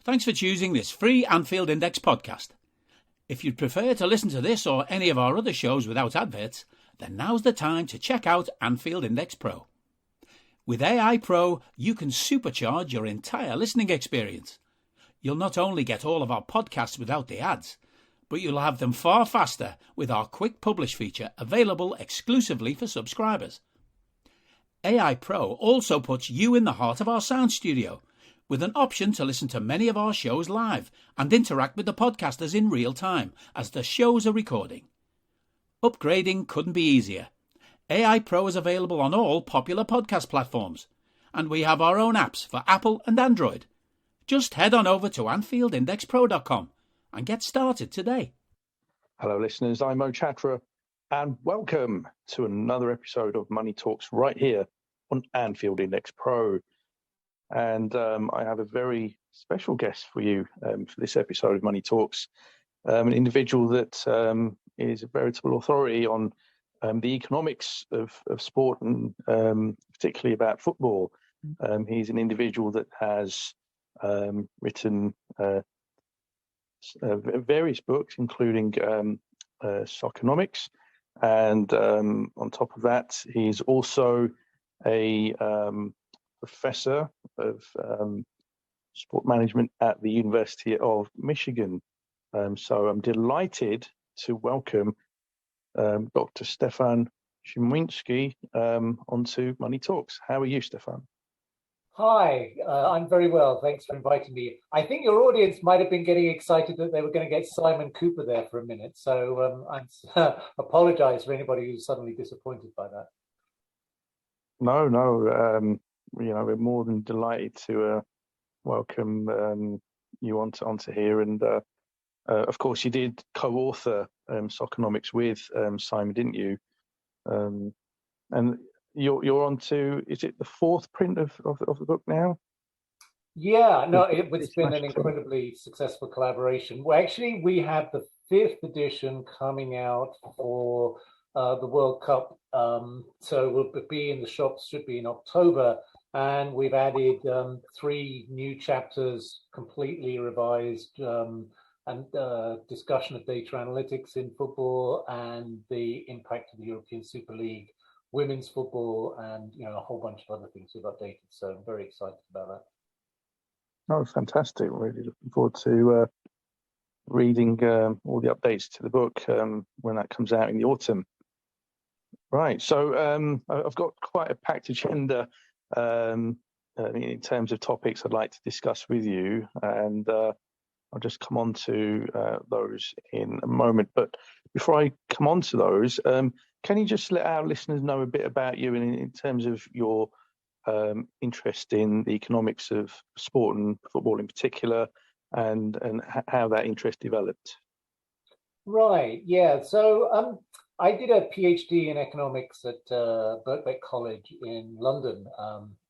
Thanks for choosing this free Anfield Index podcast. If you'd prefer to listen to this or any of our other shows without adverts, then now's the time to check out Anfield Index Pro. With AI Pro, you can supercharge your entire listening experience. You'll not only get all of our podcasts without the ads, but you'll have them far faster with our quick publish feature available exclusively for subscribers. AI Pro also puts you in the heart of our sound studio, with an option to listen to many of our shows live and interact with the podcasters in real time as the shows are recording. Upgrading couldn't be easier. AI Pro is available on all popular podcast platforms, and we have our own apps for Apple and Android. Just head on over to AnfieldIndexPro.com and get started today. Hello listeners, I'm Mo Chatra, and welcome to another episode of Money Talks right here on Anfield Index Pro. And I have a very special guest for you for this episode of Money Talks, an individual that is a veritable authority on the economics of sport and particularly about football. He's an individual that has written various books, including Soccernomics, and on top of that, he's also a professor of sport management at the University of Michigan. So I'm delighted to welcome Dr. Stefan Szymanski onto Money Talks. How are you, Stefan? Hi, I'm very well. Thanks for inviting me. I think your audience might have been getting excited that they were going to get Simon Cooper there for a minute. So I apologize for anybody who's suddenly disappointed by that. No. We're more than delighted to welcome you onto here. And of course, you did co-author Soccernomics with Simon, didn't you? And you're on to, is it the fourth print of the book now? Yeah, no, it's been an incredibly successful collaboration. Well, actually, we have the 5th edition coming out for the World Cup. So we'll be in the shops, should be in October. And we've added 3 new chapters, completely revised, and discussion of data analytics in football and the impact of the European Super League, women's football, and a whole bunch of other things we've updated. So I'm very excited about that. Oh, fantastic! Really looking forward to reading all the updates to the book when that comes out in the autumn. Right. So I've got quite a packed agenda in terms of topics I'd like to discuss with you, and I'll just come on to those in a moment. But before I come on to those, can you just let our listeners know a bit about you in terms of your interest in the economics of sport and football in particular, and how that interest developed? Right. Yeah. So I did a PhD in economics at Birkbeck College in London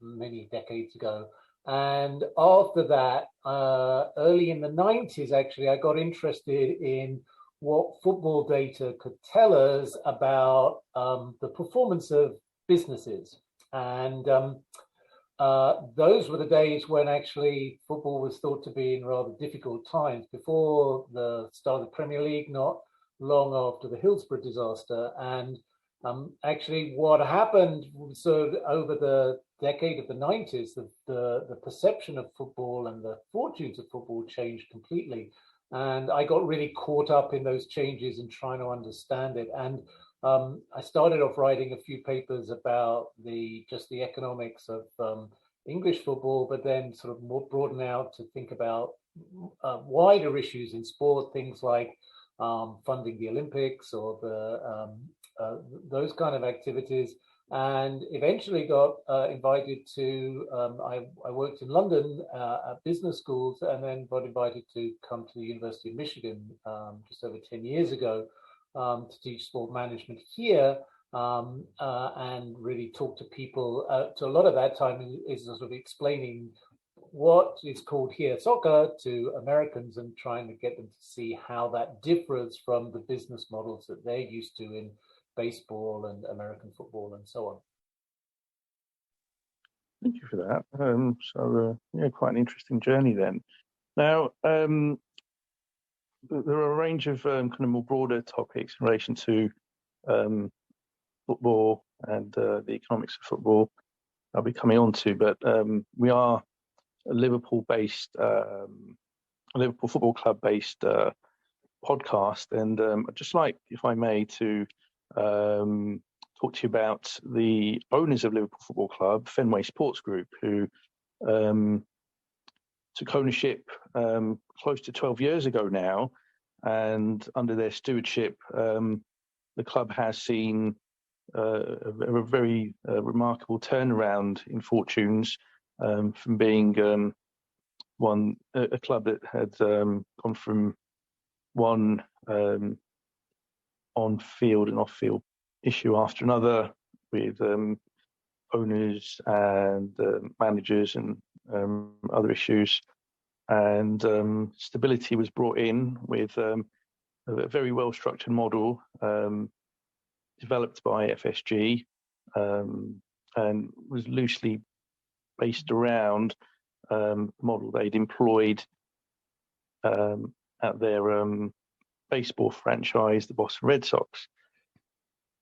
many decades ago. And after that, early in the 90s, actually, I got interested in what football data could tell us about the performance of businesses. And those were the days when actually football was thought to be in rather difficult times, before the start of the Premier League, not long after the Hillsborough disaster. And actually what happened, so over the decade of the 90s, the perception of football and the fortunes of football changed completely. And I got really caught up in those changes and trying to understand it. And I started off writing a few papers about the economics of English football, but then sort of more broaden out to think about wider issues in sport, things like funding the Olympics or those kind of activities, and eventually got invited to, I worked in London at business schools, and then got invited to come to the University of Michigan just over 10 years ago to teach sport management here, and really talk to people. So a lot of that time is sort of explaining what is called here soccer to Americans and trying to get them to see how that differs from the business models that they're used to in baseball and American football and so on. Thank you for that. So quite an interesting journey then. Now, there are a range of kind of more broader topics in relation to football and the economics of football I'll be coming on to, but we are a Liverpool Football Club based podcast, and I'd just like, if I may, to talk to you about the owners of Liverpool Football Club, Fenway Sports Group, who took ownership close to 12 years ago now, and under their stewardship, the club has seen a very remarkable turnaround in fortunes, from being a club that had gone from one on-field and off-field issue after another, with owners and managers and other issues, and stability was brought in with a very well-structured model developed by FSG, and was loosely based around the model they'd employed at their baseball franchise, the Boston Red Sox.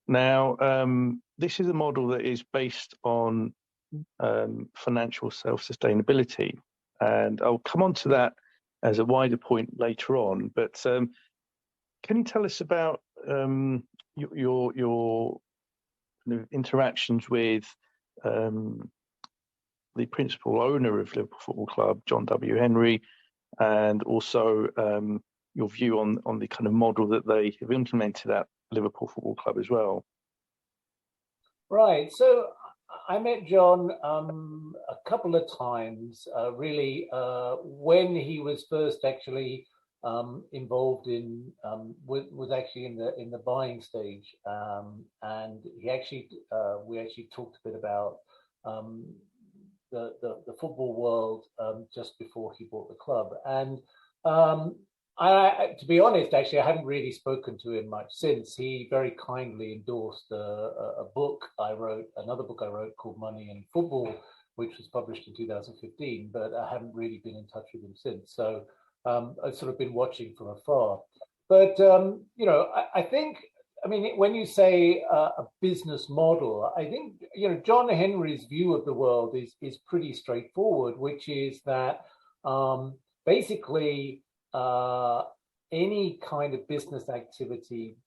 Now, this is a model that is based on financial self-sustainability, and I'll come on to that as a wider point later on. But can you tell us about your kind of interactions with the principal owner of Liverpool Football Club, John W. Henry, and also your view on the kind of model that they have implemented at Liverpool Football Club as well? Right. So I met John a couple of times, really, when he was first actually involved in was actually in the buying stage, and he actually we actually talked a bit about the football world just before he bought the club. And to be honest, actually, I haven't really spoken to him much since. He very kindly endorsed a book I wrote, another book I wrote called Money and Football, which was published in 2015, but I haven't really been in touch with him since. So I've sort of been watching from afar. But, you know, I think, I mean, when you say a business model, I think, you know, John Henry's view of the world is pretty straightforward, which is that basically any kind of business activity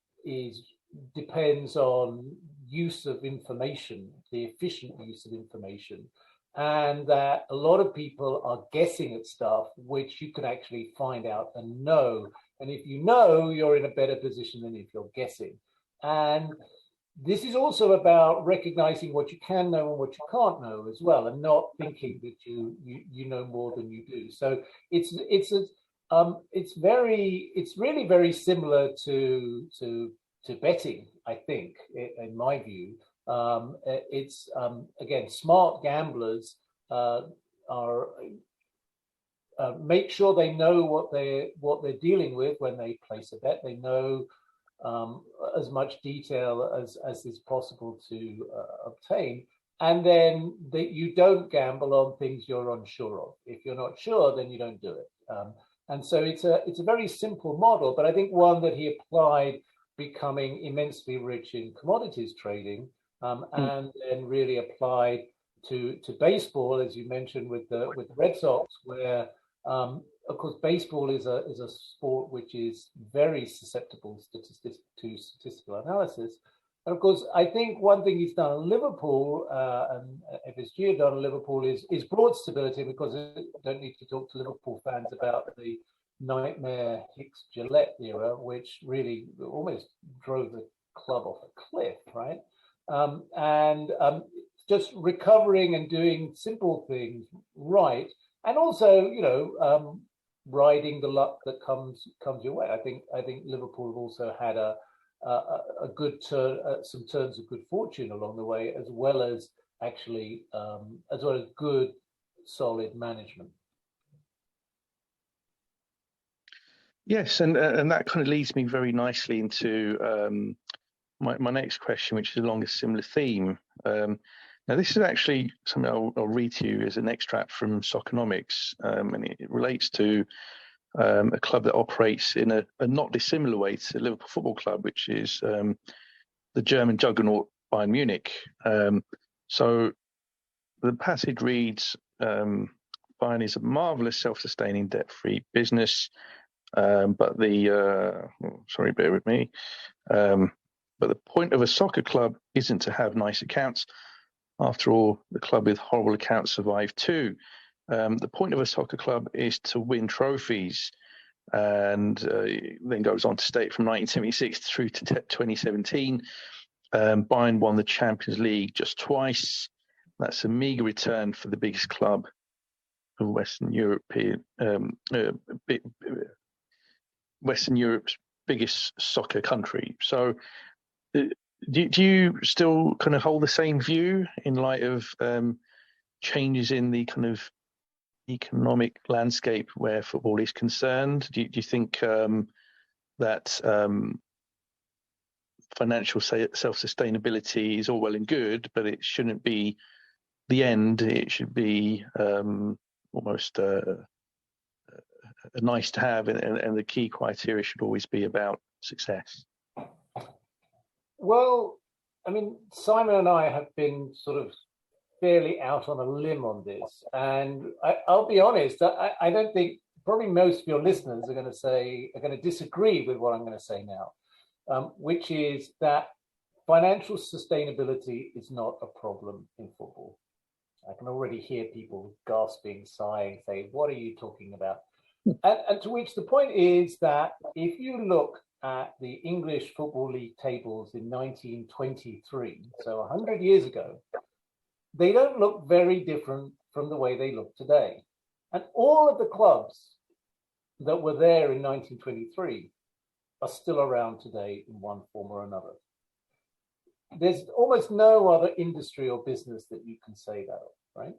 depends on use of information, the efficient use of information, and that a lot of people are guessing at stuff which you can actually find out and know. And if you know, you're in a better position than if you're guessing. And this is also about recognizing what you can know and what you can't know as well, and not thinking that you know more than you do. So it's really very similar to betting, I think, in my view. It's again, smart gamblers make sure they know what they're dealing with when they place a bet. They know as much detail as is possible to obtain, and then that you don't gamble on things you're unsure of. If you're not sure, then you don't do it. And so it's a very simple model, but I think one that he applied, becoming immensely rich in commodities trading, and then really applied to baseball, as you mentioned, with the Red Sox, where of course baseball is a sport which is very susceptible to statistical analysis. And of course, I think one thing he's done in Liverpool, and FSG have done in Liverpool, is broad stability, because I don't need to talk to Liverpool fans about the nightmare Hicks-Gillette era, which really almost drove the club off a cliff, right? And just recovering and doing simple things right, and also, you know, riding the luck that comes your way. I think Liverpool have also had a good turn, some turns of good fortune along the way, as well as actually as well as good, solid management. Yes, and that kind of leads me very nicely into my next question, which is along a similar theme. Now, this is actually something I'll read to you as an extract from Soccernomics, and it relates to a club that operates in a not dissimilar way to Liverpool Football Club, which is the German juggernaut Bayern Munich. So the passage reads, Bayern is a marvellous self-sustaining debt-free business, but sorry, bear with me, but the point of a soccer club isn't to have nice accounts. After all, the club with horrible accounts survive too. The point of a soccer club is to win trophies, and then goes on to state from 1976 through to 2017, Bayern won the Champions League just twice. That's a meagre return for the biggest club of Western Europe's biggest soccer country. So, do you still kind of hold the same view in light of changes in the kind of economic landscape where football is concerned? Do you think that financial self-sustainability is all well and good, but it shouldn't be the end? It should be almost a nice to have, and the key criteria should always be about success. Well, I mean, Simon and I have been sort of fairly out on a limb on this, and I'll be honest, I don't think probably most of your listeners are going to disagree with what I'm going to say now, which is that financial sustainability is not a problem in football. I can already hear people gasping, sighing, saying, "What are you talking about?" And to which the point is that if you look at the English Football League tables in 1923, so 100 years ago, they don't look very different from the way they look today. And all of the clubs that were there in 1923 are still around today in one form or another. There's almost no other industry or business that you can say that of, right?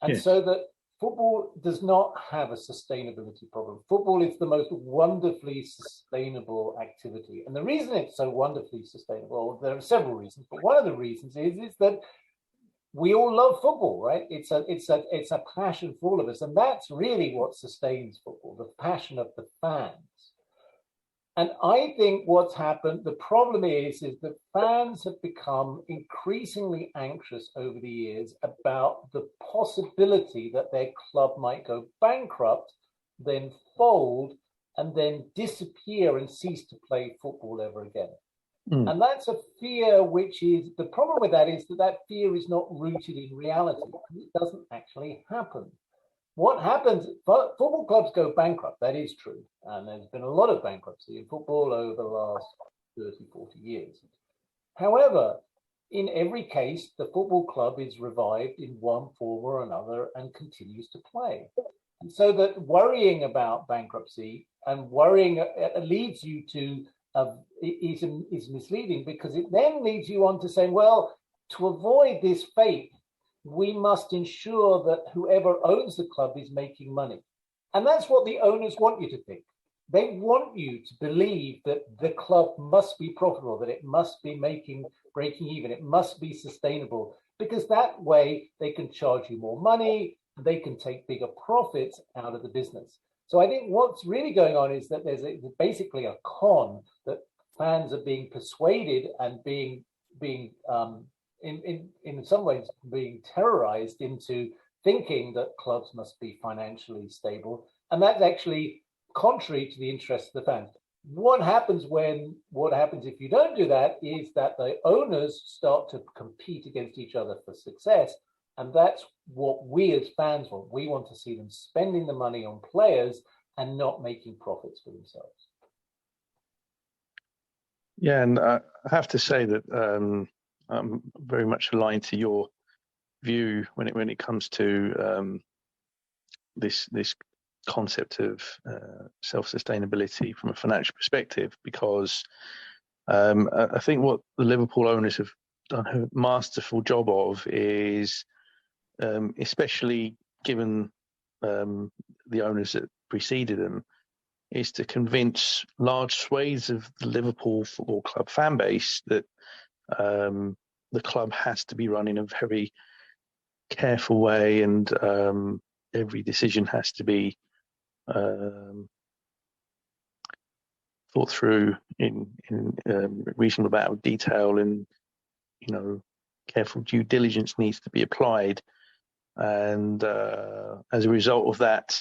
And yes. So that football does not have a sustainability problem. Football is the most wonderfully sustainable activity. And the reason it's so wonderfully sustainable, there are several reasons, but one of the reasons is that we all love football, right? It's a passion for all of us. And that's really what sustains football, the passion of the fans. And I think what's happened, the problem is that fans have become increasingly anxious over the years about the possibility that their club might go bankrupt, then fold, and then disappear and cease to play football ever again. Mm. And that's a fear which is, the problem with that is that fear is not rooted in reality. It doesn't actually happen. What happens, football clubs go bankrupt, that is true. And there's been a lot of bankruptcy in football over the last 30, 40 years. However, in every case, the football club is revived in one form or another and continues to play. And so that worrying about bankruptcy and worrying leads you to, is misleading, because it then leads you on to saying, well, to avoid this fate, we must ensure that whoever owns the club is making money. And that's what the owners want you to think. They want you to believe that the club must be profitable, that it must be breaking even, it must be sustainable, because that way they can charge you more money, they can take bigger profits out of the business. So I think what's really going on is that there's basically a con that fans are being persuaded and being in some ways being terrorized into thinking that clubs must be financially stable, and that's actually contrary to the interests of the fans. What happens if you don't do that is that the owners start to compete against each other for success, and that's what we as fans want. We want to see them spending the money on players and not making profits for themselves. Yeah, and I have to say that I'm very much aligned to your view when it comes to this concept of self-sustainability from a financial perspective, because I think what the Liverpool owners have done a masterful job of is, especially given the owners that preceded them, is to convince large swathes of the Liverpool Football Club fan base that the club has to be run in a very careful way, and every decision has to be thought through in reasonable amount of detail, and careful due diligence needs to be applied. And as a result of that,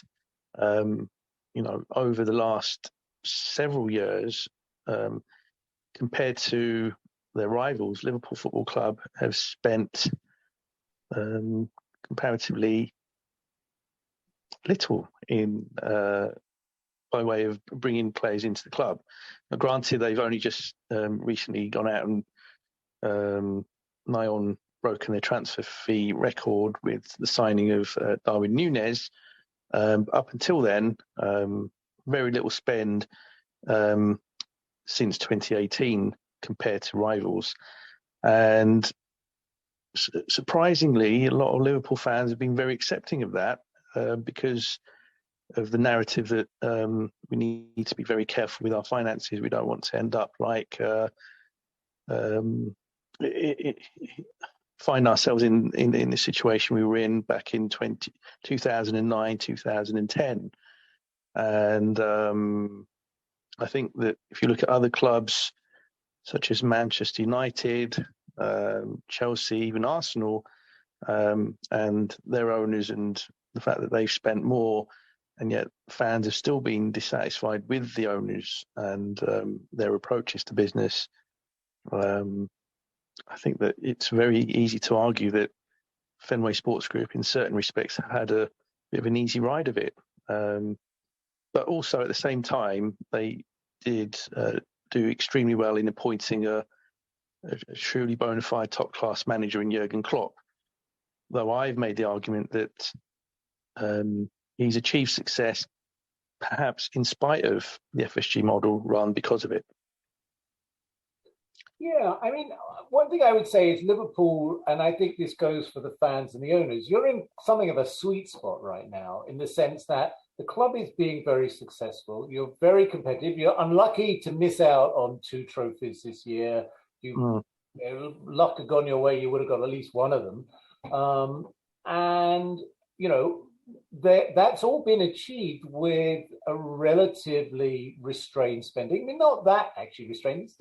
over the last several years, compared to their rivals, Liverpool Football Club have spent comparatively little in by way of bringing players into the club. Now, granted, they've only just recently gone out and nigh on broken their transfer fee record with the signing of Darwin Núñez. Up until then, very little spend since 2018 compared to rivals. And surprisingly, a lot of Liverpool fans have been very accepting of that because of the narrative that we need to be very careful with our finances. We don't want to end up like find ourselves in the situation we were in back in 2009, 2010. And I think that if you look at other clubs such as Manchester United, Chelsea, even Arsenal, and their owners, and the fact that they've spent more, and yet fans have still been dissatisfied with the owners and their approaches to business, I think that it's very easy to argue that Fenway Sports Group in certain respects have had a bit of an easy ride of it. But also at the same time, they did do extremely well in appointing a truly bona fide top-class manager in Jurgen Klopp. Though I've made the argument that he's achieved success perhaps in spite of the FSG model run because of it. Yeah, I mean, one thing I would say is Liverpool, and I think this goes for the fans and the owners, you're in something of a sweet spot right now in the sense that the club is being very successful. You're very competitive. You're unlucky to miss out on 2 trophies this year. Luck had gone your way, you would have got at least one of them. And, that's all been achieved with a relatively restrained spending. I mean, not that actually restrained.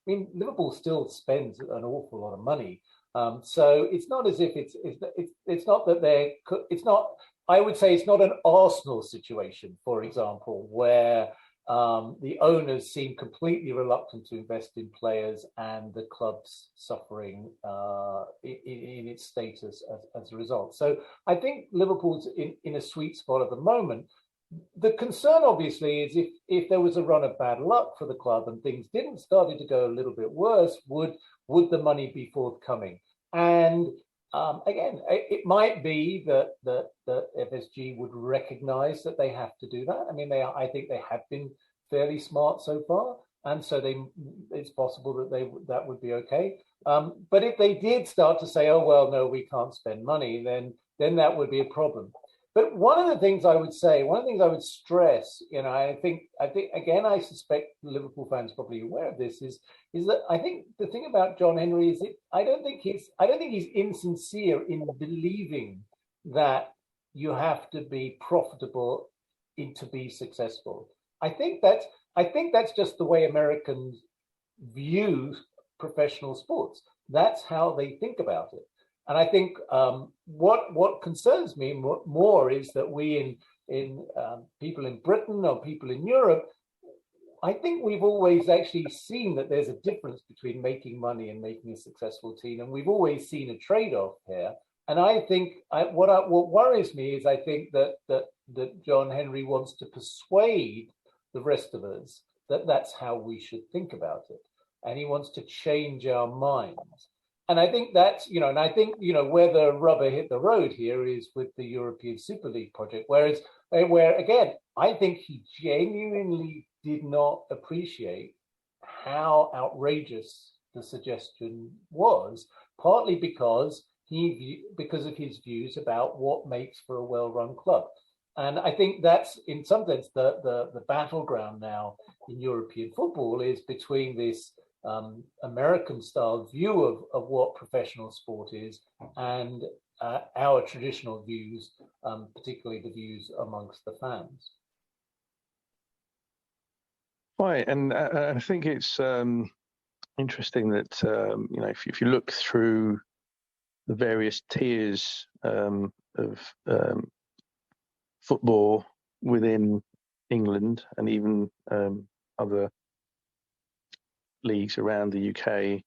Liverpool still spends an awful lot of money. So it's not as if it's not that it's not. I would say it's not an Arsenal situation, for example, where the owners seem completely reluctant to invest in players and the club's suffering in its status as a result. So I think Liverpool's in a sweet spot at the moment. The concern, obviously, is if there was a run of bad luck for the club and things didn't started to go a little bit worse, would the money be forthcoming? And again, it might be that FSG would recognise that they have to do that. I mean, I think they have been fairly smart so far, and so it's possible that would be okay. But if they did start to say, "Oh well, no, we can't spend money," then that would be a problem. But one of the things I would stress, I think again, I suspect Liverpool fans probably aware of this, is that I think the thing about John Henry is I don't think he's insincere in believing that you have to be profitable to be successful. I think that's just the way Americans view professional sports. That's how they think about it. And I think what concerns me more is that we in people in Britain or people in Europe, I think we've always actually seen that there's a difference between making money and making a successful team, and we've always seen a trade-off here. And I think what worries me is I think that John Henry wants to persuade the rest of us that that's how we should think about it, and he wants to change our minds. And I think that's, where the rubber hit the road here is with the European Super League project, where again, I think he genuinely did not appreciate how outrageous the suggestion was, partly because of his views about what makes for a well-run club. And I think that's, in some sense, the battleground now in European football is between this American style view of what professional sport is, and our traditional views, particularly the views amongst the fans. Right, and I think it's interesting that if you look through the various tiers of football within England and even other leagues around the UK,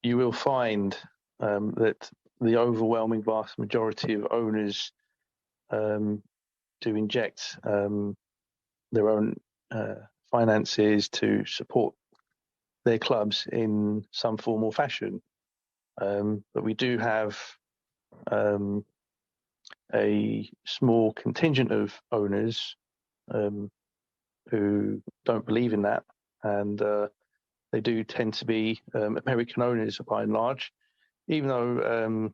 you will find that the overwhelming vast majority of owners do inject their own finances to support their clubs in some form or fashion. But we do have a small contingent of owners who don't believe in that, and they do tend to be American owners by and large, even though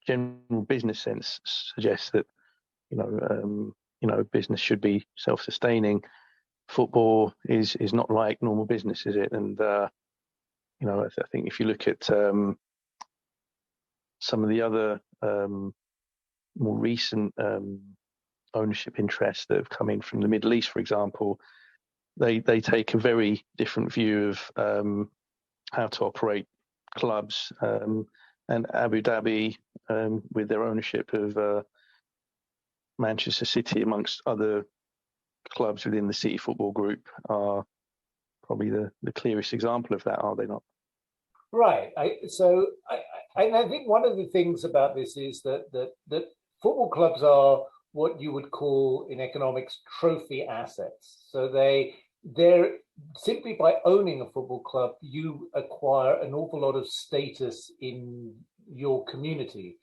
general business sense suggests that business should be self-sustaining. Football is not like normal business, is it? And I think if you look at some of the other more recent ownership interests that have come in from the Middle East, for example, they take a very different view of how to operate clubs. And Abu Dhabi, with their ownership of Manchester City, amongst other clubs within the City Football Group, are probably the clearest example of that, are they not? Right. I think one of the things about this is that football clubs are what you would call in economics trophy assets. So they're simply by owning a football club, you acquire an awful lot of status in your community,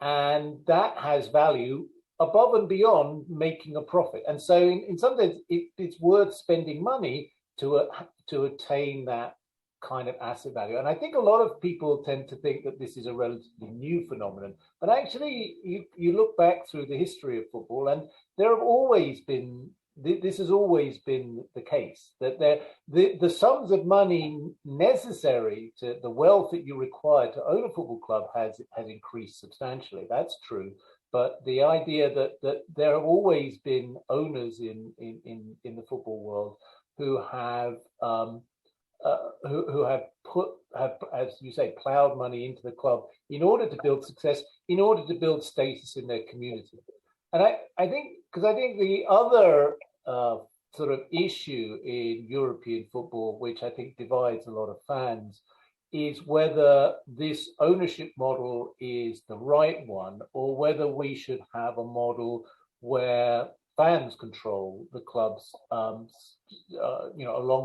and that has value above and beyond making a profit. And so in some sense, it's worth spending money to attain that kind of asset value. And I think a lot of people tend to think that this is a relatively new phenomenon, but actually you look back through the history of football, and this has always been the case, that the sums of money necessary to the wealth that you require to own a football club has increased substantially. That's true. But the idea that there have always been owners in the football world who have as you say, plowed money into the club in order to build success, in order to build status in their community. And I think the other sort of issue in European football, which I think divides a lot of fans, is whether this ownership model is the right one, or whether we should have a model where fans control the clubs, along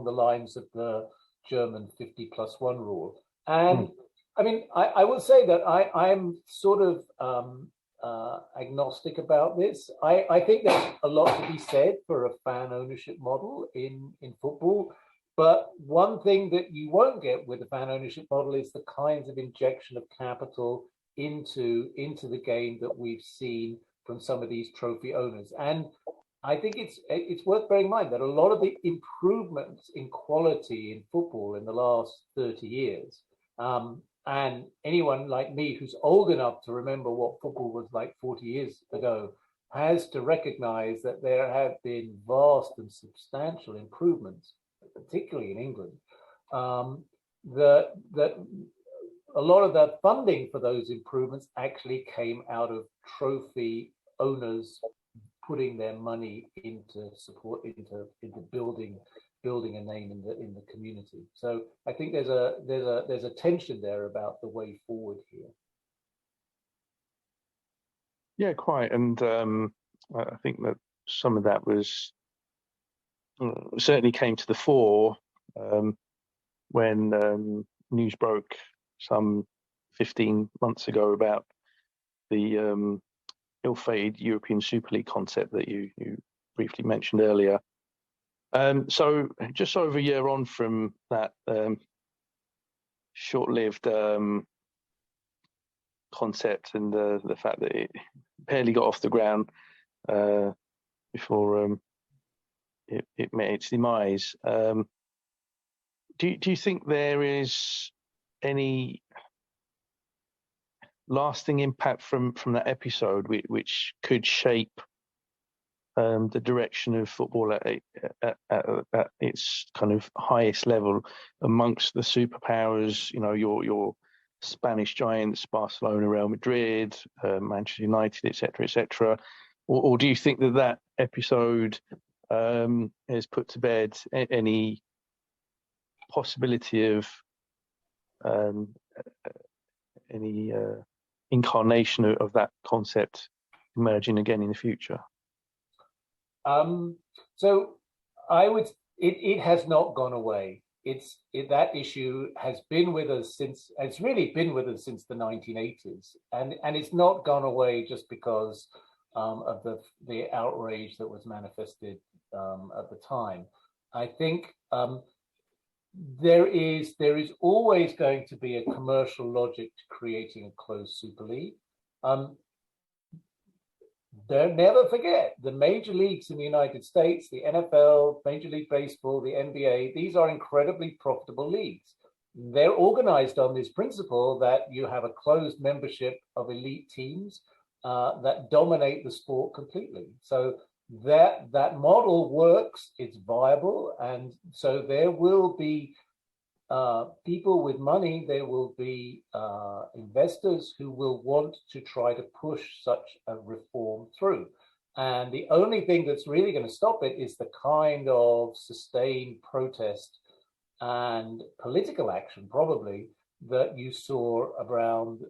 the lines of the German 50+1 rule. And I mean, I will say that I'm sort of agnostic about this. I think there's a lot to be said for a fan ownership model in football. But one thing that you won't get with the fan ownership model is the kinds of injection of capital into the game that we've seen from some of these trophy owners. And I think it's worth bearing in mind that a lot of the improvements in quality in football in the last 30 years, and anyone like me who's old enough to remember what football was like 40 years ago, has to recognize that there have been vast and substantial improvements, particularly in England, that a lot of the funding for those improvements actually came out of trophy owners putting their money into building a name in the community. So I think there's a tension there about the way forward here. Yeah, quite. And I think that some of that was certainly came to the fore when news broke some 15 months ago about the ill-fated European Super League concept that you briefly mentioned earlier. So just over a year on from that short-lived concept, and the fact that it barely got off the ground before it met its demise. Do you think there is any lasting impact from that episode which could shape the direction of football at its kind of highest level amongst the superpowers? You know, your Spanish giants, Barcelona, Real Madrid, Manchester United, etc., etc. Or do you think that episode has put to bed any possibility of any incarnation of that concept emerging again in the future? So I would. It has not gone away. That issue has been with us since. It's really been with us since the 1980s, and it's not gone away just because of the outrage that was manifested at the time. I think there is always going to be a commercial logic to creating a closed Super League. Don't never forget the major leagues in the United States, the NFL, Major League Baseball, the NBA, these are incredibly profitable leagues. They're organized on this principle that you have a closed membership of elite teams that dominate the sport completely. So that model works, it's viable, and so there will be people with money, there will be investors who will want to try to push such a reform through. And the only thing that's really going to stop it is the kind of sustained protest and political action, probably, that you saw around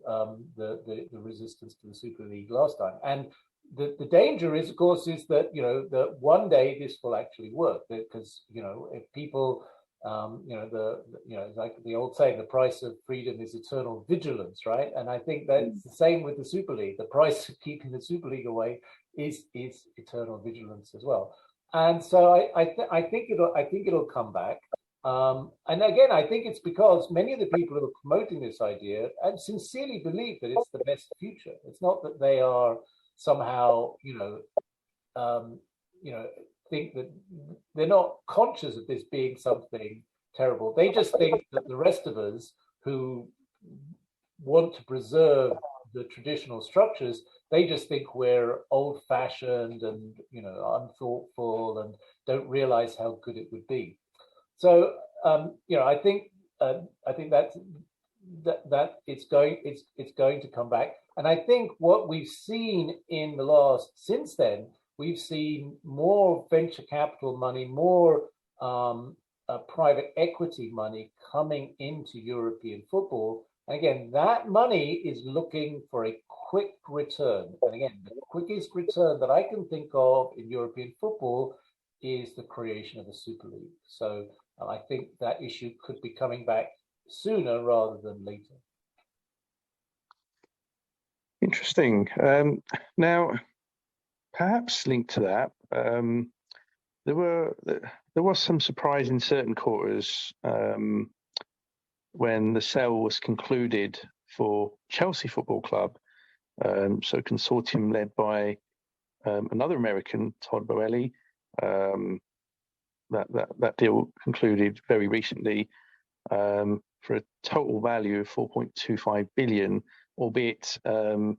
the resistance to the Super League last time. And the danger is, of course, is that, that one day this will actually work, because, if people... like the old saying, the price of freedom is eternal vigilance, right? And I think that's the same with the Super League. The price of keeping the Super League away is eternal vigilance as well. And so I think it'll come back. And again, I think it's because many of the people who are promoting this idea and sincerely believe that it's the best future. It's not that they are somehow, think that they're not conscious of this being something terrible. They just think that the rest of us who want to preserve the traditional structures, they just think we're old-fashioned and unthoughtful and don't realize how good it would be. So I think that it's going to come back. And I think what we've seen in the since then, we've seen more venture capital money, more private equity money coming into European football. And again, that money is looking for a quick return. And again, the quickest return that I can think of in European football is the creation of a Super League. So I think that issue could be coming back sooner rather than later. Interesting. Now, perhaps linked to that, there was some surprise in certain quarters when the sale was concluded for Chelsea Football Club. So, a consortium led by another American, Todd Boehly. That deal concluded very recently for a total value of 4.25 billion, albeit a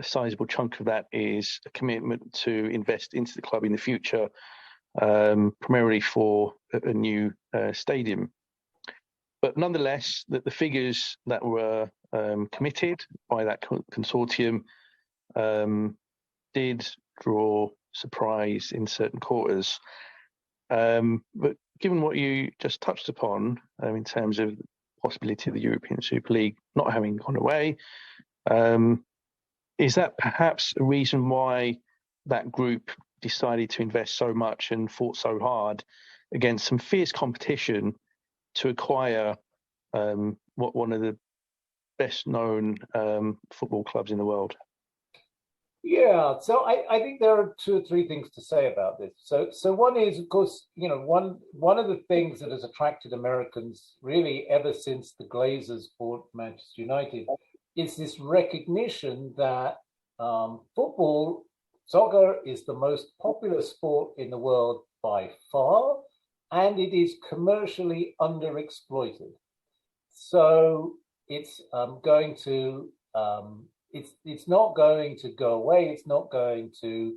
sizable chunk of that is a commitment to invest into the club in the future, primarily for a new stadium. But nonetheless, the figures that were committed by that consortium did draw surprise in certain quarters. But given what you just touched upon in terms of the possibility of the European Super League not having gone away, is that perhaps a reason why that group decided to invest so much and fought so hard against some fierce competition to acquire one of the best known football clubs in the world? Yeah, so I think there are 2 or 3 things to say about this. So one is, of course, one of the things that has attracted Americans really ever since the Glazers bought Manchester United is this recognition that soccer is the most popular sport in the world by far, and it is commercially underexploited. So it's going to it's not going to go away. It's not going to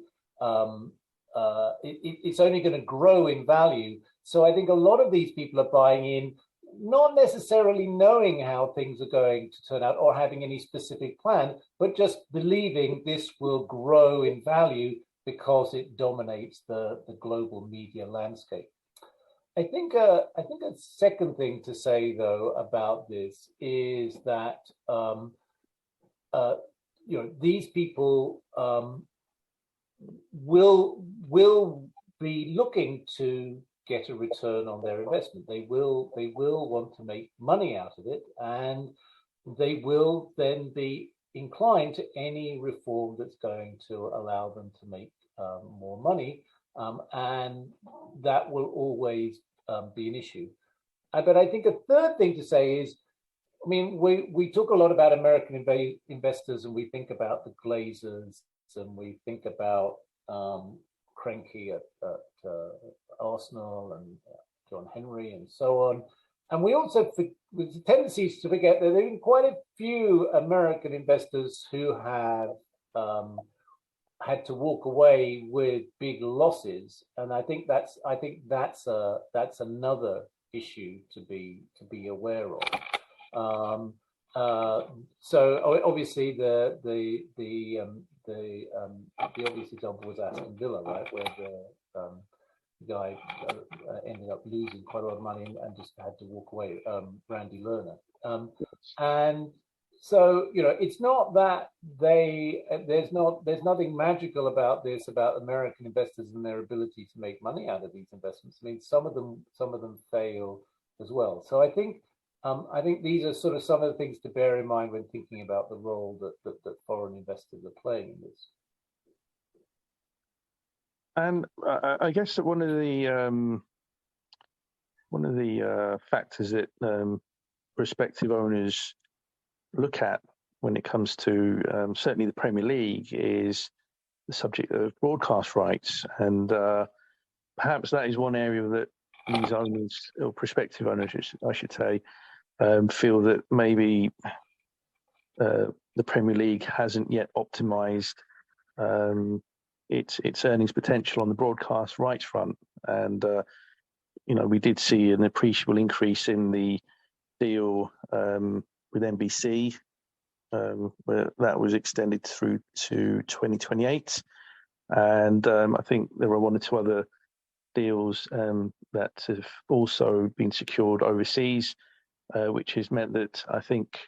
it's only going to grow in value. So I think a lot of these people are buying in, not necessarily knowing how things are going to turn out or having any specific plan, but just believing this will grow in value because it dominates the global media landscape. I think a second thing to say though about this is that these people will be looking to get a return on their investment. They will want to make money out of it, and they will then be inclined to any reform that's going to allow them to make more money, and that will always be an issue. But I think a third thing to say is, I mean, we talk a lot about American investors, and we think about the Glazers, and we think about Kroenke at Arsenal and John Henry and so on. And we also, with the tendencies to forget that there have been quite a few American investors who have had to walk away with big losses, and I think that's another issue to be aware of. So obviously the obvious example was Aston Villa, right, where the guy ended up losing quite a lot of money and just had to walk away, Randy Lerner. And so, it's not that there's nothing magical about this, about American investors and their ability to make money out of these investments. I mean, some of them fail as well. So I think these are sort of some of the things to bear in mind when thinking about the role that foreign investors are playing in this. And I guess that one of the factors that prospective owners look at when it comes to certainly the Premier League is the subject of broadcast rights, and perhaps that is one area that these owners, or prospective owners, I should say, feel that maybe the Premier League hasn't yet optimised its earnings potential on the broadcast rights front. And we did see an appreciable increase in the deal with NBC, where that was extended through to 2028. And I think there were one or two other deals that have also been secured overseas, which has meant that I think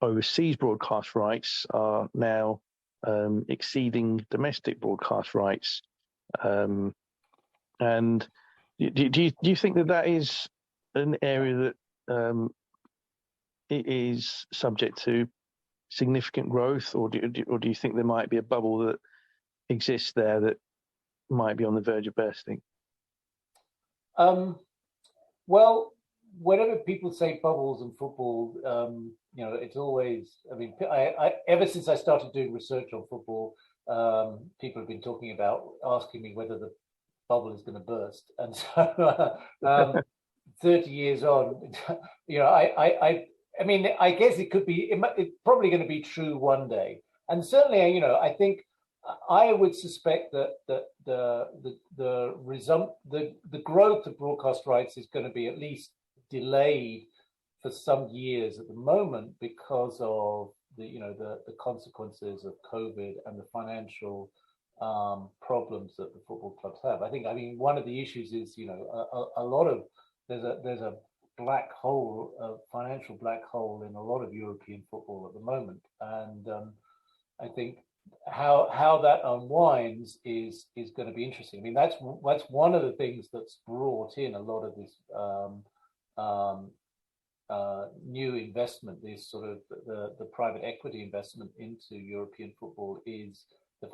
overseas broadcast rights are now exceeding domestic broadcast rights. And do you think that is an area that it is subject to significant growth, or do you think there might be a bubble that exists there that might be on the verge of bursting? Well, whenever people say bubbles in football, it's always, I mean, I ever since I started doing research on football, people have been asking me whether the bubble is going to burst. And so 30 years on, I mean, I guess it could be, it's probably going to be true one day. And certainly, I think I would suspect that the growth of broadcast rights is going to be at least delayed for some years at the moment because of the consequences of COVID and the financial problems that the football clubs have. I mean, one of the issues is, a lot of there's a black hole, a financial black hole in a lot of European football at the moment, and I think how that unwinds is going to be interesting. I mean, that's one of the things that's brought in a lot of this new investment, this sort of the private equity investment into European football, is the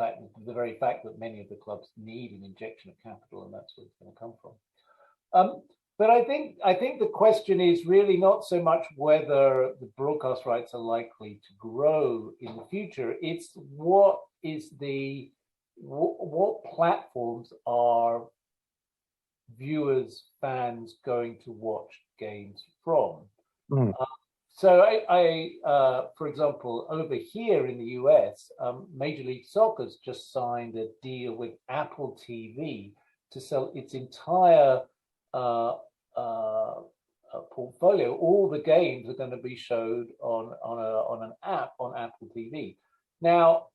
very fact that many of the clubs need an injection of capital, and that's where it's going to come from. But I think the question is really not so much whether the broadcast rights are likely to grow in the future. It's what platforms are viewers, fans going to watch games from. Mm. So for example, over here in the US, Major League Soccer's just signed a deal with Apple TV to sell its entire portfolio. All the games are going to be showed on an app on Apple TV. Now,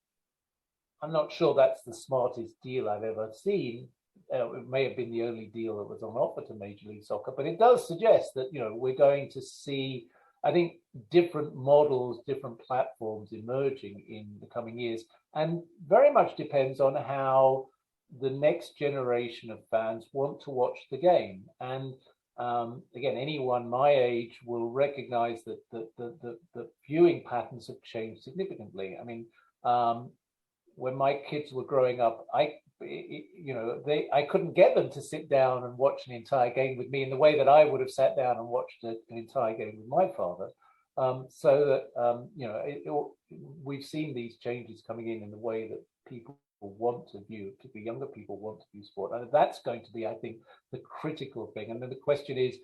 I'm not sure that's the smartest deal I've ever seen. It may have been the only deal that was on offer to Major League Soccer, but it does suggest that we're going to see, I think, different models, different platforms emerging in the coming years, and very much depends on how the next generation of fans want to watch the game. And again, anyone my age will recognize that the viewing patterns have changed significantly. I mean, when my kids were growing up, I couldn't get them to sit down and watch an entire game with me in the way that I would have sat down and watched an entire game with my father. So that we've seen these changes coming in the way that people want to view, particularly younger people want to view sport, and that's going to be, I think, the critical thing. And then the question is,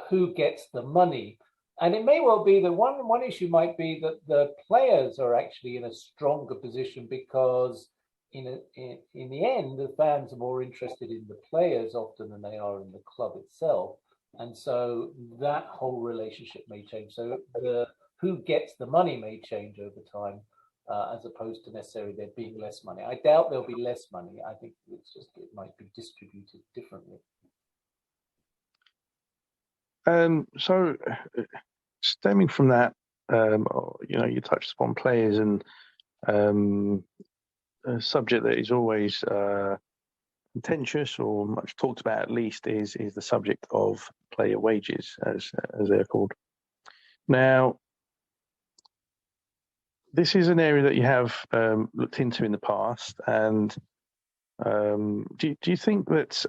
who gets the money? And it may well be that one issue might be that the players are actually in a stronger position, because in the end, the fans are more interested in the players often than they are in the club itself. And so that whole relationship may change. So the who gets the money may change over time, as opposed to necessarily there being less money. I doubt there'll be less money. I think it's just it might be distributed differently. So stemming from that, you touched upon players, and a subject that is always contentious, or much talked about at least, is the subject of player wages, as they're called. Now, this is an area that you have looked into in the past, and do you think that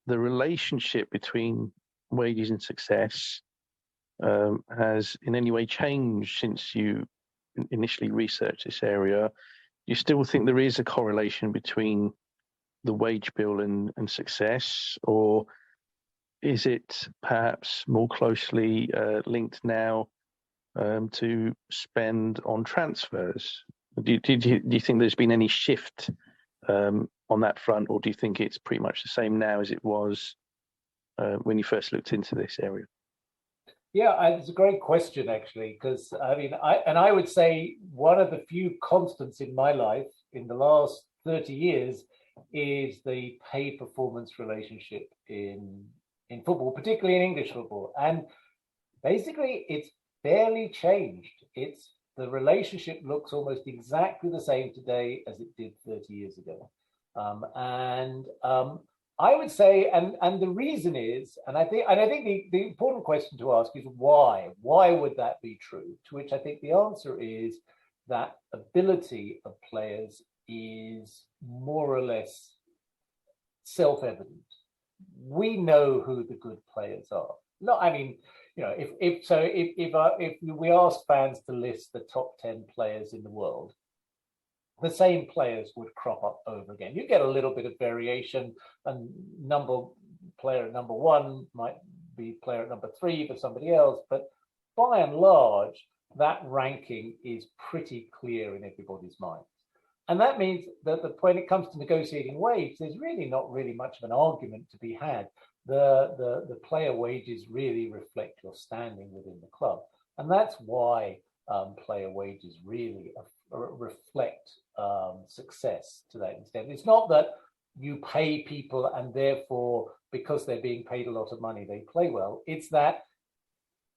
the relationship between wages and success has in any way changed since you initially researched this area? You still think there is a correlation between the wage bill and success, or is it perhaps more closely linked now to spend on transfers? Do you think there's been any shift on that front, or do you think it's pretty much the same now as it was when you first looked into this area? Yeah, it's a great question, actually, because I would say one of the few constants in my life in the last 30 years is the pay performance relationship in football, particularly in English football. And basically, it's barely changed. The relationship looks almost exactly the same today as it did 30 years ago. I would say, and the reason is, and I think the important question to ask is why? Why would that be true? To which I think the answer is that ability of players is more or less self-evident. We know who the good players are. No, I mean, if we ask fans to list the top 10 players in the world, the same players would crop up over again. You get a little bit of variation, and player at number one might be player at number three for somebody else, but by and large, that ranking is pretty clear in everybody's minds. And that means that when it comes to negotiating wage, there's really not really much of an argument to be had. The player wages really reflect your standing within the club, and that's why player wages really reflect success to that extent. It's not that you pay people and therefore because they're being paid a lot of money they play well. It's that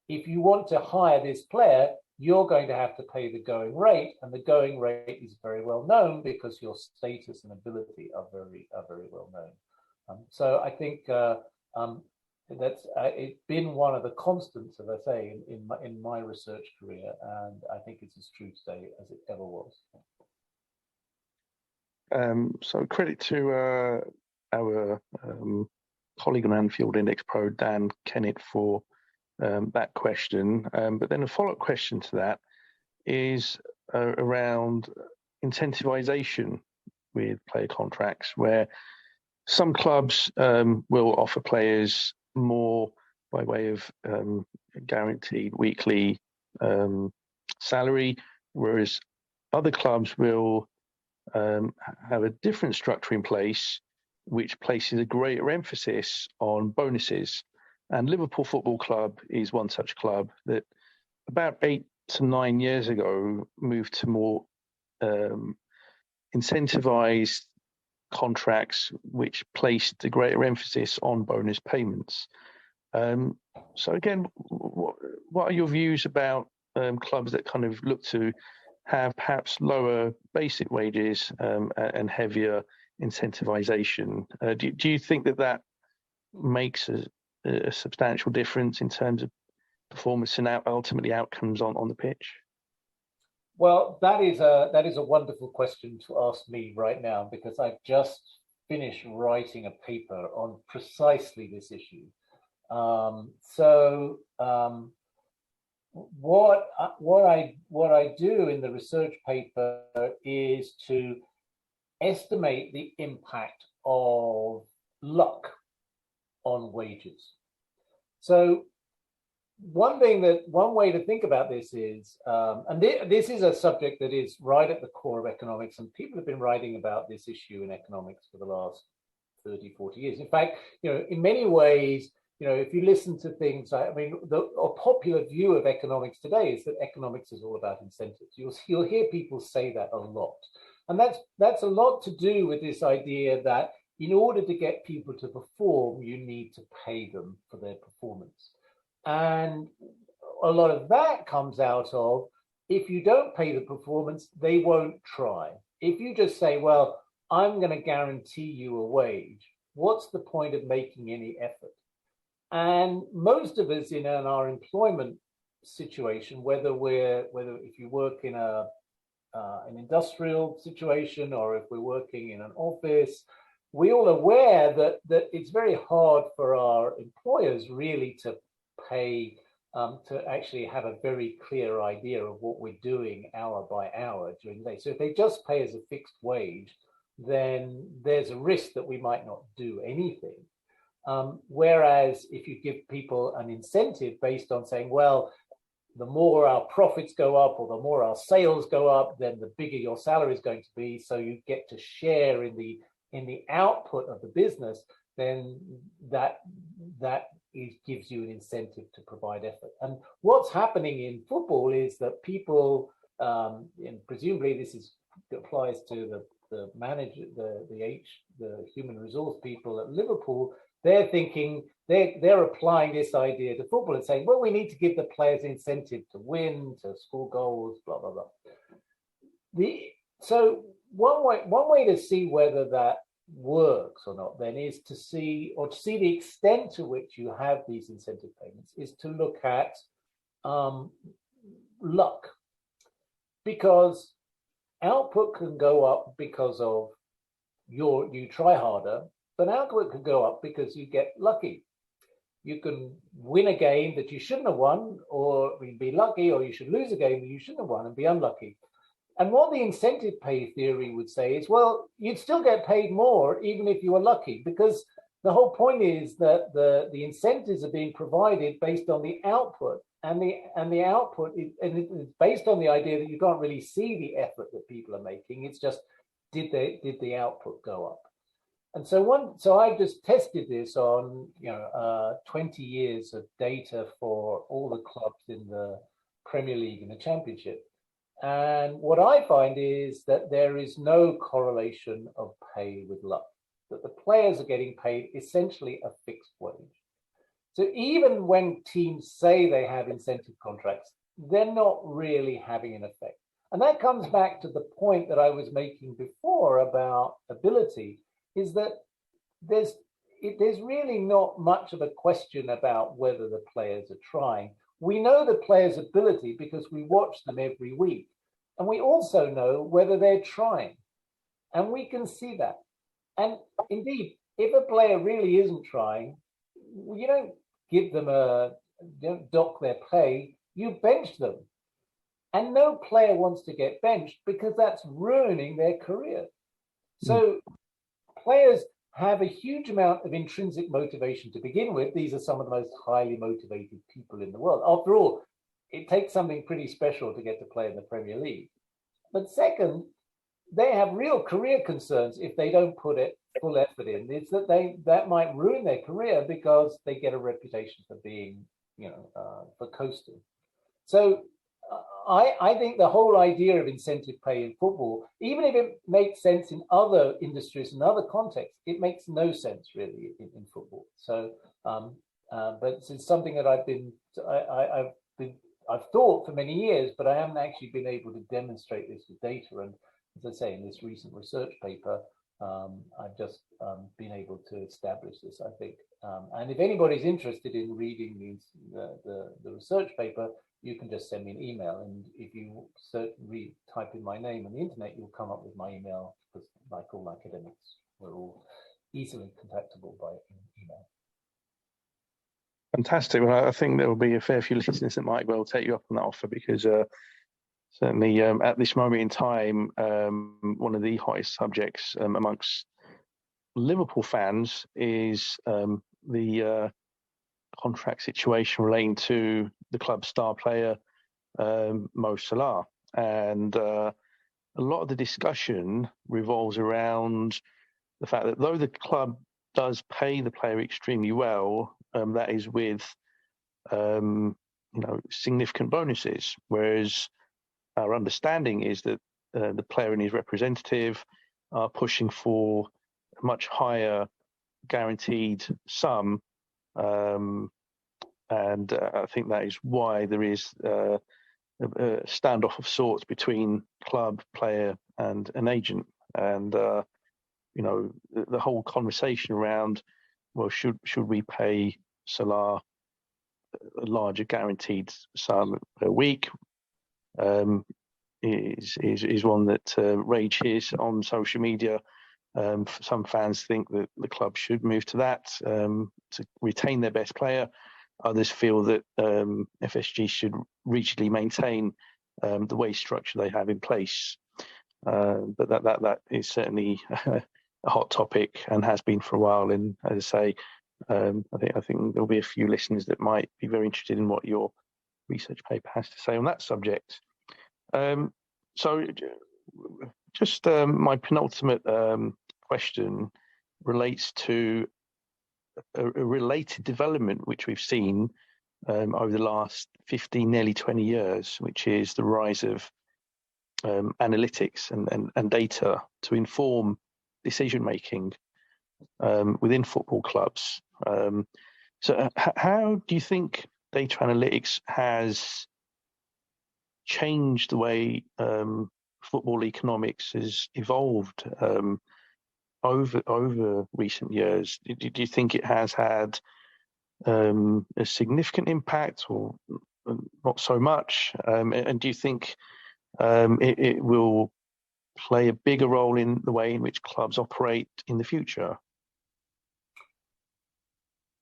if you want to hire this player, you're going to have to pay the going rate, and the going rate is very well known because your status and ability are very well known. So I think that's it's been one of the constants, as I say, in my research career, and I think it's as true today as it ever was. So credit to our colleague on Anfield Index Pro, Dan Kennett, for that question. But then a follow-up question to that is around incentivization with player contracts, where some clubs will offer players more by way of guaranteed weekly salary, whereas other clubs will have a different structure in place, which places a greater emphasis on bonuses. And Liverpool Football Club is one such club that about 8 to 9 years ago moved to more incentivized contracts, which placed a greater emphasis on bonus payments. So again, what are your views about clubs that kind of look to have perhaps lower basic wages and heavier incentivization? Do you think that makes a substantial difference in terms of performance and ultimately outcomes on the pitch? Well, that is a wonderful question to ask me right now, because I've just finished writing a paper on precisely this issue. What I do in the research paper is to estimate the impact of luck on wages. So one way to think about this is, and this is a subject that is right at the core of economics, and people have been writing about this issue in economics for the last 30, 40 years. In fact, in many ways, if you listen to things, a popular view of economics today is that economics is all about incentives. You'll hear people say that a lot. And that's a lot to do with this idea that in order to get people to perform, you need to pay them for their performance. And a lot of that comes out of, if you don't pay the performance, they won't try. If you just say, well, I'm going to guarantee you a wage, what's the point of making any effort? And most of us in our employment situation, whether if you work in an industrial situation or if we're working in an office, we're all aware that it's very hard for our employers really to pay, to actually have a very clear idea of what we're doing hour by hour during the day. So if they just pay us a fixed wage, then there's a risk that we might not do anything. Whereas if you give people an incentive based on saying, well, the more our profits go up or the more our sales go up, then the bigger your salary is going to be. So you get to share in the output of the business, then that gives you an incentive to provide effort. And what's happening in football is that people, and presumably this applies to the manager, the human resource people at Liverpool. They're thinking, they're applying this idea to football and saying, well, we need to give the players incentive to win, to score goals, blah, blah, blah. So one way to see whether that works or not then is to see the extent to which you have these incentive payments is to look at luck. Because output can go up because of you try harder, but output can go up because you get lucky. You can win a game that you shouldn't have won, or be lucky, or you should lose a game that you shouldn't have won and be unlucky. And what the incentive pay theory would say is, well, you'd still get paid more even if you were lucky, because the whole point is that the incentives are being provided based on the output, and the output it's based on the idea that you can't really see the effort that people are making. It's just did the output go up? And so I just tested this on 20 years of data for all the clubs in the Premier League and the Championship. And what I find is that there is no correlation of pay with luck, that the players are getting paid essentially a fixed wage. So even when teams say they have incentive contracts, they're not really having an effect. And that comes back to the point that I was making before about ability, is that there's really not much of a question about whether the players are trying. We know the players' ability because we watch them every week. And we also know whether they're trying. And we can see that. And indeed, if a player really isn't trying, you don't give them don't dock their pay, you bench them. And no player wants to get benched because that's ruining their career. So players have a huge amount of intrinsic motivation to begin with. These are some of the most highly motivated people in the world. After all, it takes something pretty special to get to play in the Premier League. But second, they have real career concerns if they don't put it full effort in. It's that might ruin their career because they get a reputation for being, for coasting. So I think the whole idea of incentive pay in football, even if it makes sense in other industries and other contexts, it makes no sense really in football. So, but it's something that I've thought for many years, but I haven't actually been able to demonstrate this with data. And as I say, in this recent research paper, I've just been able to establish this, I think. And if anybody's interested in reading the research paper, you can just send me an email. And if you type in my name on the internet, you'll come up with my email, because like all academics, we're all easily contactable by email. Fantastic. Well, I think there will be a fair few listeners that might well take you up on that offer, because certainly at this moment in time, one of the hottest subjects amongst Liverpool fans is the contract situation relating to the club's star player, Mo Salah. And a lot of the discussion revolves around the fact that though the club does pay the player extremely well, that is with significant bonuses, whereas our understanding is that the player and his representative are pushing for a much higher guaranteed sum, and I think that is why there is a standoff of sorts between club, player, and an agent. And the whole conversation around, well, should we pay Salah a larger guaranteed sum per week, is one that rages on social media. Some fans think that the club should move to that to retain their best player. Others feel that FSG should rigidly maintain the wage structure they have in place. But that is certainly a hot topic and has been for a while. And as I say, I think there'll be a few listeners that might be very interested in what your research paper has to say on that subject. So just my penultimate question relates to a related development which we've seen over the last 15, nearly 20 years, which is the rise of analytics and data to inform decision-making within football clubs. So how do you think data analytics has changed the way football economics has evolved over recent years? Do you think it has had a significant impact, or not so much? And do you think it will play a bigger role in the way in which clubs operate in the future?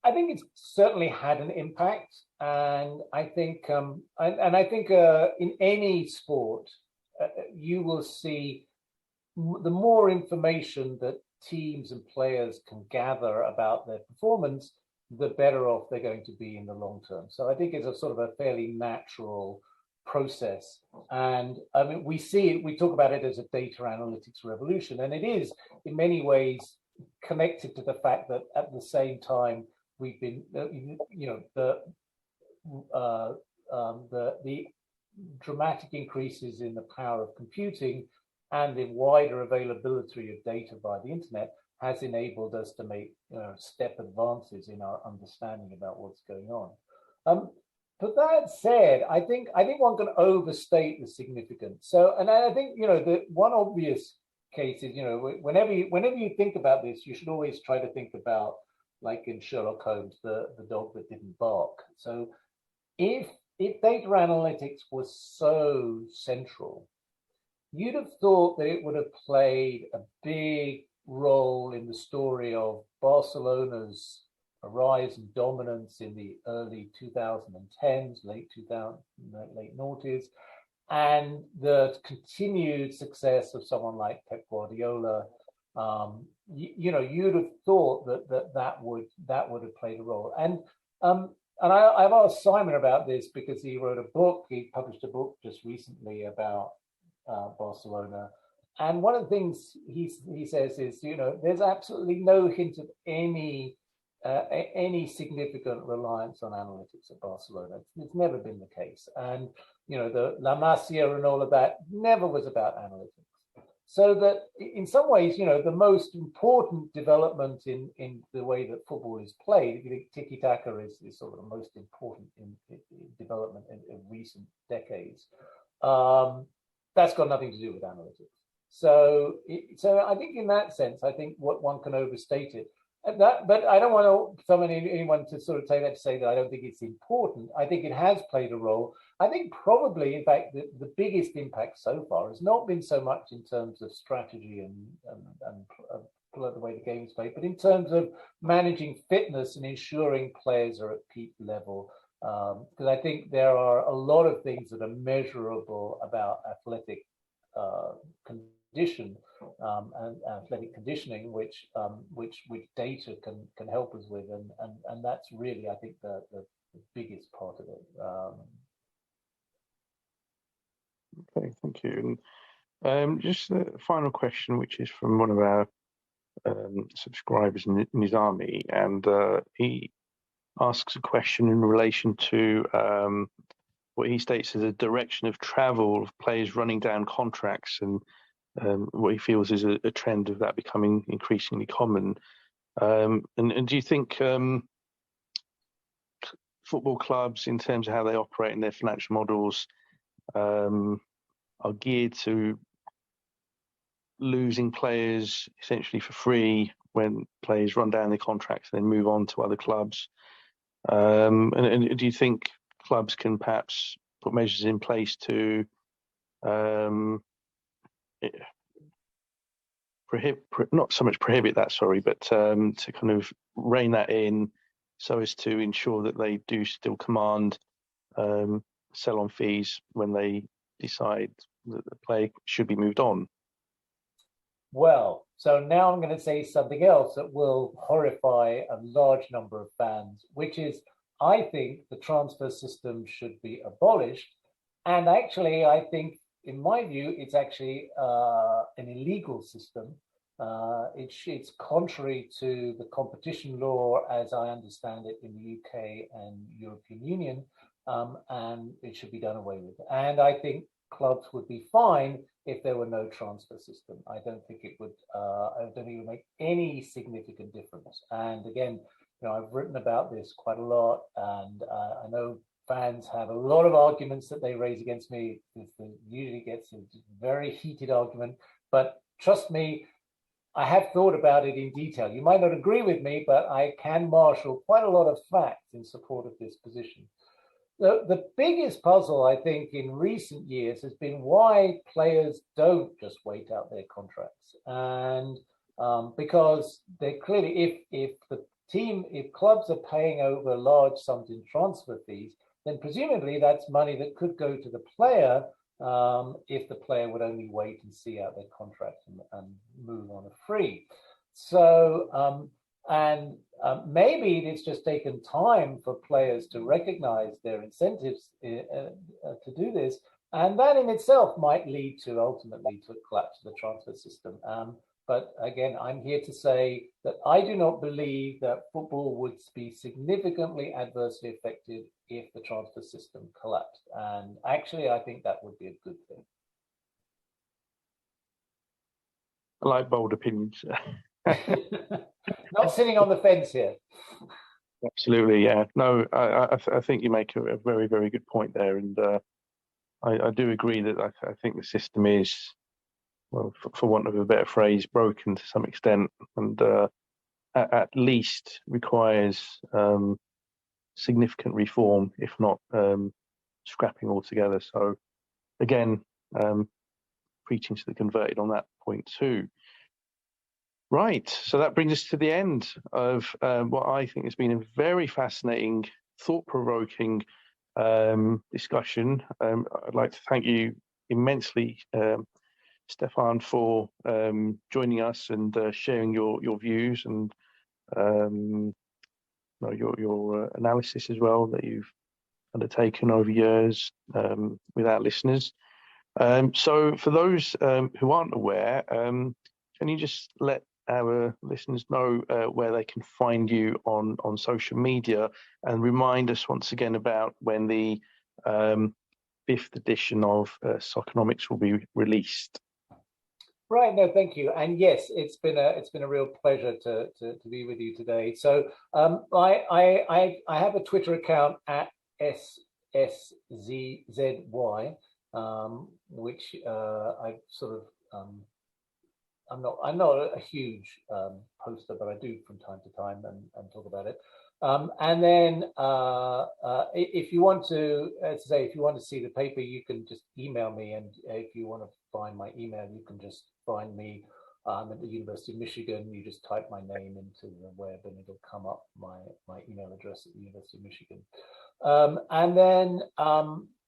I think it's certainly had an impact, and I think in any sport, you will see the more information that teams and players can gather about their performance, the better off they're going to be in the long term. So I think it's a sort of a fairly natural process. And I mean, we talk about it as a data analytics revolution, and it is in many ways connected to the fact that at the same time we've been, the dramatic increases in the power of computing and the wider availability of data by the internet has enabled us to make step advances in our understanding about what's going on. But that said, I think one can overstate the significance. So, and I think the one obvious case is whenever you think about this, you should always try to think about, like in Sherlock Holmes, the dog that didn't bark. So, if data analytics was so central, you'd have thought that it would have played a big role in the story of Barcelona's rise and dominance in the early 2010s, late noughties, and the continued success of someone like Pep Guardiola you'd have thought that would have played a role. And I've asked Simon about this because he wrote a book. He published a book just recently about Barcelona. And one of the things he says is, there's absolutely no hint of any significant reliance on analytics at Barcelona. It's never been the case. And, the La Masia and all of that never was about analytics. So that in some ways, the most important development in the way that football is played, tiki-taka is sort of the most important in development in recent decades. That's got nothing to do with analytics. So I think in that sense, I think what one can overstate it. But I don't want anyone to sort of take that to say that I don't think it's important. I think it has played a role. I think probably, in fact, the biggest impact so far has not been so much in terms of strategy and the way the game is played, but in terms of managing fitness and ensuring players are at peak level. Because I think there are a lot of things that are measurable about athletic condition and athletic conditioning, which data can help us with, and that's really, I think, the biggest part of it. Okay, thank you. And just a final question, which is from one of our subscribers, Nizami, and he asks a question in relation to what he states as a direction of travel of players running down contracts, and what he feels is a trend of that becoming increasingly common. And do you think football clubs, in terms of how they operate in their financial models, are geared to losing players essentially for free when players run down their contracts and then move on to other clubs? And do you think clubs can perhaps put measures in place to not so much prohibit that, but to kind of rein that in so as to ensure that they do still command sell-on fees when they decide that the player should be moved on? Well, so now I'm going to say something else that will horrify a large number of fans, which is, I think the transfer system should be abolished. And actually, I think, in my view, it's actually an illegal system. It's contrary to the competition law, as I understand it, in the UK and European Union, and it should be done away with. And I think clubs would be fine if there were no transfer system. I don't think it would make any significant difference. And again, I've written about this quite a lot, and I know fans have a lot of arguments that they raise against me. It usually gets a very heated argument, but trust me, I have thought about it in detail. You might not agree with me, but I can marshal quite a lot of facts in support of this position. The biggest puzzle, I think, in recent years has been why players don't just wait out their contracts. And because they clearly, if clubs are paying over large sums in transfer fees, then presumably that's money that could go to the player if the player would only wait and see out their contract and move on a free. So, maybe it's just taken time for players to recognize their incentives to do this, and that in itself might lead to ultimately to a collapse of the transfer system. But again, I'm here to say that I do not believe that football would be significantly adversely affected if the transfer system collapsed. And actually, I think that would be a good thing. I like bold opinions. Not sitting on the fence here. Absolutely, yeah. No, I think you make a very, very good point there. And I do agree that I think the system is, well, for want of a better phrase, broken to some extent, and at least requires significant reform, if not scrapping altogether. So, again, preaching to the converted on that point too. Right, so that brings us to the end of what I think has been a very fascinating, thought-provoking discussion. I'd like to thank you immensely, Stefan, for joining us and sharing your views and your analysis as well that you've undertaken over years with our listeners. So for those who aren't aware, can you just let our listeners know where they can find you on social media, and remind us once again about when the 5th edition of Soccernomics will be released? Right, no, thank you. And yes, it's been a real pleasure to be with you today. So I have a Twitter account at SSZZY, which I sort of I'm not a huge poster, but I do from time to time and talk about it. And then if you want to, if you want to see the paper, you can just email me. And if you want to find my email, you can just find me at the University of Michigan. You just type my name into the web and it'll come up my email address at the University of Michigan. And then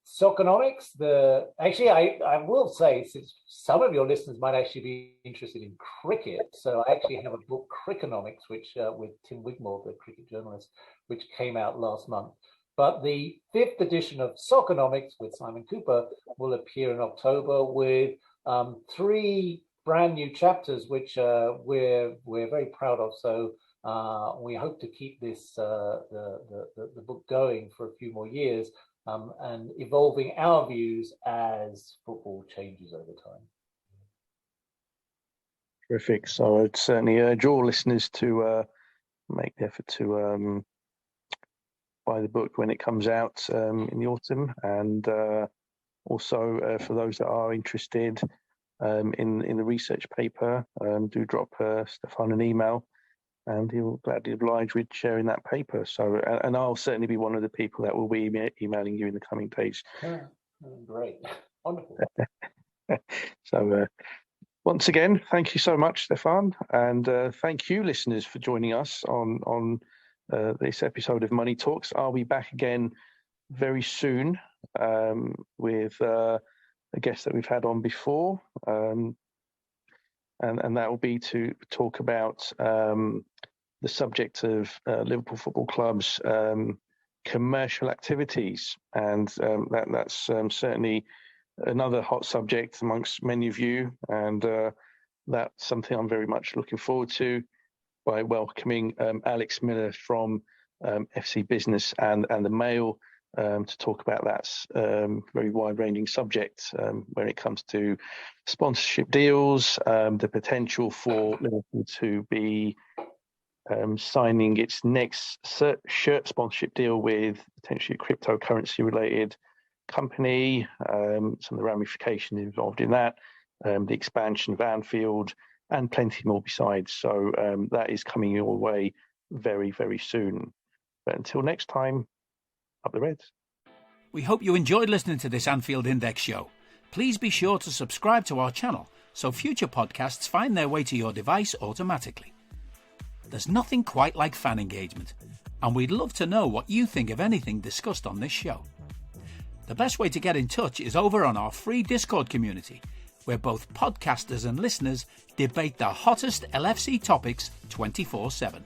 Soccernomics, I will say, since some of your listeners might actually be interested in cricket, so I actually have a book, Crickonomics, which with Tim Wigmore, the cricket journalist, which came out last month. But the 5th edition of Soccernomics with Simon Cooper will appear in October with 3 brand new chapters, which we're very proud of. So we hope to keep this the book going for a few more years. And evolving our views as football changes over time. Terrific. So I'd certainly urge all listeners to make the effort to buy the book when it comes out in the autumn, and also for those that are interested in the research paper, do drop Stefan an email, and he'll gladly oblige with sharing that paper. So, and I'll certainly be one of the people that will be emailing you in the coming days. Great, wonderful. So, once again, thank you so much, Stefan, and thank you, listeners, for joining us on this episode of Money Talks. I'll be back again very soon with a guest that we've had on before. And that will be to talk about the subject of Liverpool Football Club's commercial activities. And that's certainly another hot subject amongst many of you. And that's something I'm very much looking forward to, by welcoming Alex Miller from FC Business and the Mail to talk about that very wide-ranging subject when it comes to sponsorship deals, the potential for Liverpool to be signing its next shirt sponsorship deal with potentially a cryptocurrency-related company, some of the ramifications involved in that, the expansion of Anfield, and plenty more besides. So that is coming your way very, very soon. But until next time, up the Reds. We hope you enjoyed listening to this Anfield Index show. Please be sure to subscribe to our channel so future podcasts find their way to your device automatically. There's nothing quite like fan engagement, and we'd love to know what you think of anything discussed on this show. The best way to get in touch is over on our free Discord community, where both podcasters and listeners debate the hottest LFC topics 24/7.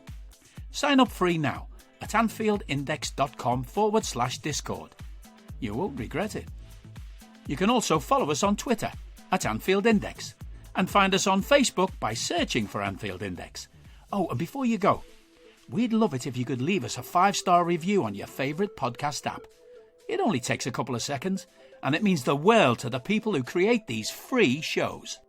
Sign up free now at AnfieldIndex.com/Discord. You won't regret it. You can also follow us on Twitter at Anfield Index, and find us on Facebook by searching for Anfield Index. Oh, and before you go, we'd love it if you could leave us a 5-star review on your favourite podcast app. It only takes a couple of seconds, and it means the world to the people who create these free shows.